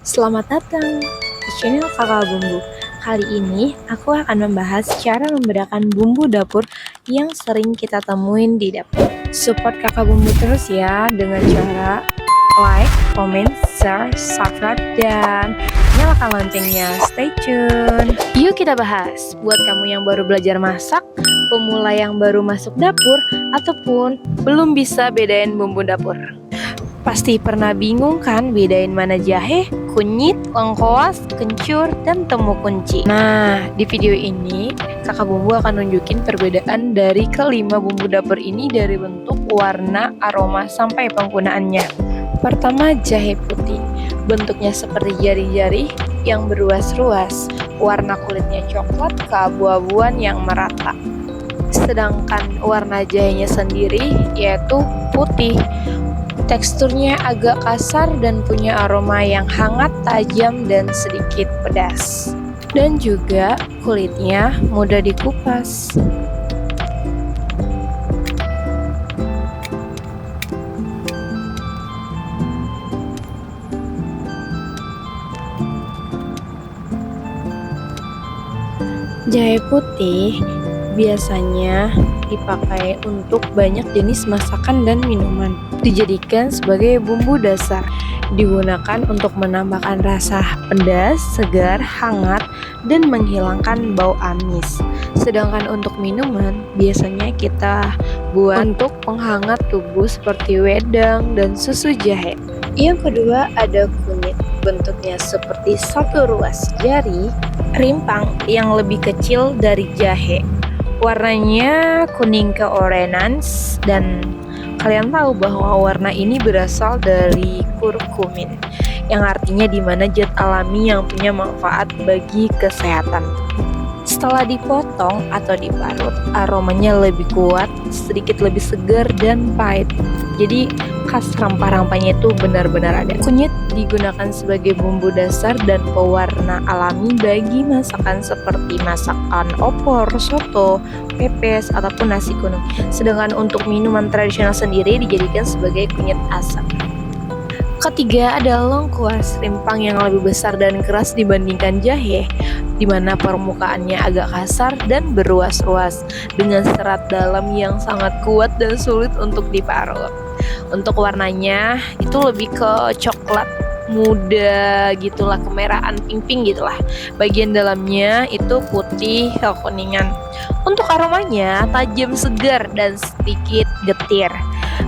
Selamat datang di channel Kakak Bumbu. Kali ini aku akan membahas cara membedakan bumbu dapur yang sering kita temuin di dapur. Support Kakak Bumbu terus ya dengan cara like, comment, share, subscribe, dan nyalakan loncengnya. Stay tune. Yuk kita bahas. Buat kamu yang baru belajar masak, pemula yang baru masuk dapur, ataupun belum bisa bedain bumbu dapur. Pasti pernah bingung kan bedain mana jahe, kunyit, lengkoas, kencur, dan temu kunci. Nah, di video ini Kakak Bumbu akan nunjukin perbedaan dari kelima bumbu dapur ini dari bentuk, warna, aroma, sampai penggunaannya. Pertama, jahe putih. Bentuknya seperti jari-jari yang berruas-ruas. Warna kulitnya coklat keabu-abuan yang merata. Sedangkan warna jahenya sendiri yaitu putih. Teksturnya agak kasar dan punya aroma yang hangat, tajam, dan sedikit pedas. Dan juga kulitnya mudah dikupas. Jahe putih biasanya dipakai untuk banyak jenis masakan dan minuman. Dijadikan sebagai bumbu dasar. Digunakan untuk menambahkan rasa pedas, segar, hangat, dan menghilangkan bau amis. Sedangkan untuk minuman, biasanya kita buat untuk penghangat tubuh seperti wedang dan susu jahe. Yang kedua ada kunyit. Bentuknya seperti satu ruas jari, rimpang yang lebih kecil dari jahe. Warnanya kuning keorange, dan kalian tahu bahwa warna ini berasal dari kurkumin, yang artinya dimana zat alami yang punya manfaat bagi kesehatan. Setelah dipotong atau diparut, aromanya lebih kuat, sedikit lebih segar dan pahit. Jadi khas rempah-rempahnya itu benar-benar ada. Kunyit digunakan sebagai bumbu dasar dan pewarna alami bagi masakan seperti masakan opor, soto, pepes, ataupun nasi kuning. Sedangkan untuk minuman tradisional sendiri dijadikan sebagai kunyit asam. Ketiga ada lengkuas, rimpang yang lebih besar dan keras dibandingkan jahe, di mana permukaannya agak kasar dan berruas-ruas dengan serat dalam yang sangat kuat dan sulit untuk diparut. Untuk warnanya itu lebih ke coklat muda gitulah, kemerahan pink-pink gitulah. Bagian dalamnya itu putih kekuningan. Untuk aromanya tajam, segar, dan sedikit getir.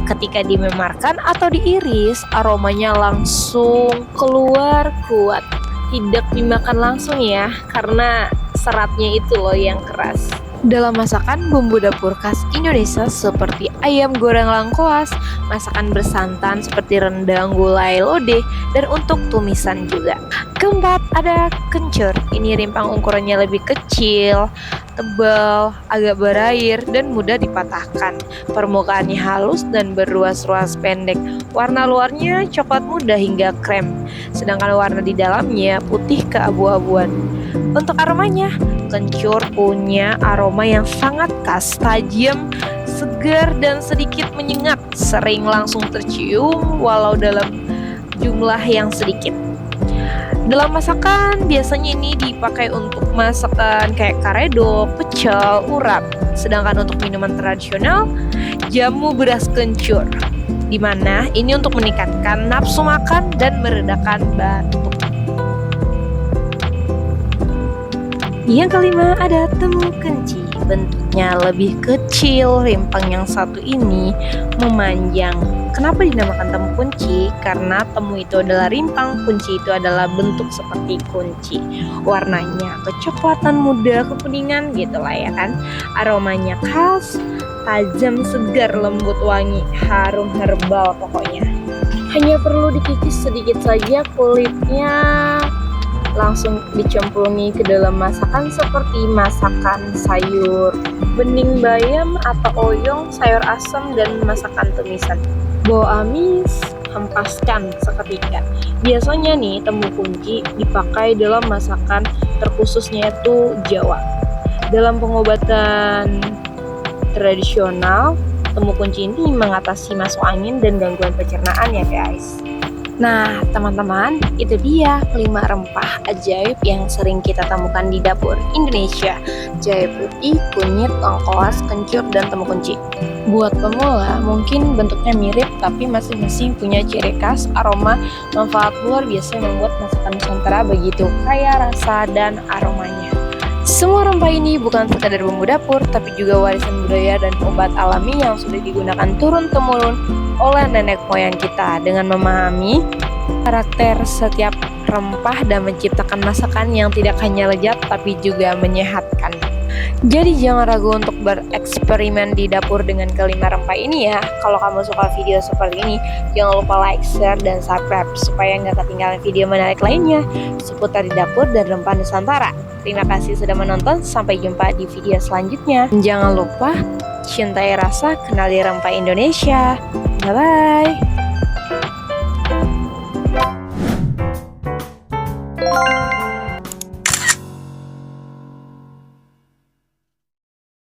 Ketika dimemarkan atau diiris, aromanya langsung keluar kuat. Tidak dimakan langsung ya, karena seratnya itu loh yang keras. Dalam masakan bumbu dapur khas Indonesia seperti ayam goreng lengkoas, masakan bersantan seperti rendang, gulai, lodeh, dan untuk tumisan juga. Keempat ada kencur. Ini rimpang ukurannya lebih kecil, tebal, agak berair, dan mudah dipatahkan. Permukaannya halus dan berruas-ruas pendek. Warna luarnya coklat muda hingga krem, sedangkan warna di dalamnya putih keabu-abuan. Untuk aromanya, kencur punya aroma yang sangat khas, tajam, segar, dan sedikit menyengat. Sering langsung tercium walau dalam jumlah yang sedikit. Dalam masakan biasanya ini dipakai untuk masakan kayak karedok, pecel, urap. Sedangkan untuk minuman tradisional, jamu beras kencur, di mana ini untuk meningkatkan nafsu makan dan meredakan batuk. Yang kelima ada temu kunci. Bentuknya lebih kecil, rimpang yang satu ini memanjang. Kenapa dinamakan temu kunci? Karena temu itu adalah rimpang, kunci itu adalah bentuk seperti kunci. Warnanya kecoklatan muda, kekuningan gitu lah ya kan. Aromanya khas, tajam, segar, lembut, wangi, harum herbal pokoknya. Hanya perlu dikikis sedikit saja, kulitnya langsung dicemplungi ke dalam masakan seperti masakan sayur bening bayam atau oyong, sayur asam, dan masakan tumisan. Bau amis hempaskan seketika. Biasanya nih temu kunci dipakai dalam masakan terkhususnya itu Jawa. Dalam pengobatan tradisional, temu kunci ini mengatasi masuk angin dan gangguan pencernaan ya guys. Nah, teman-teman, itu dia 5 rempah ajaib yang sering kita temukan di dapur Indonesia. Jahe putih, kunyit, lengkuas, kencur, dan temu kunci. Buat pemula, mungkin bentuknya mirip, tapi masing-masing punya ciri khas, aroma, manfaat luar biasa yang membuat masakan Nusantara begitu kaya rasa dan aromanya. Semua rempah ini bukan sekadar bumbu dapur, tapi juga warisan budaya dan obat alami yang sudah digunakan turun-temurun oleh nenek moyang kita. Dengan memahami karakter setiap rempah dan menciptakan masakan yang tidak hanya lezat tapi juga menyehatkan. Jadi jangan ragu untuk bereksperimen di dapur dengan kelima rempah ini ya. Kalau kamu suka video seperti ini, jangan lupa like, share, dan subscribe supaya nggak ketinggalan video menarik lainnya seputar di dapur dan rempah Nusantara. Terima kasih sudah menonton, sampai jumpa di video selanjutnya. Jangan lupa cintai rasa, kenali rempah Indonesia. Bye-bye.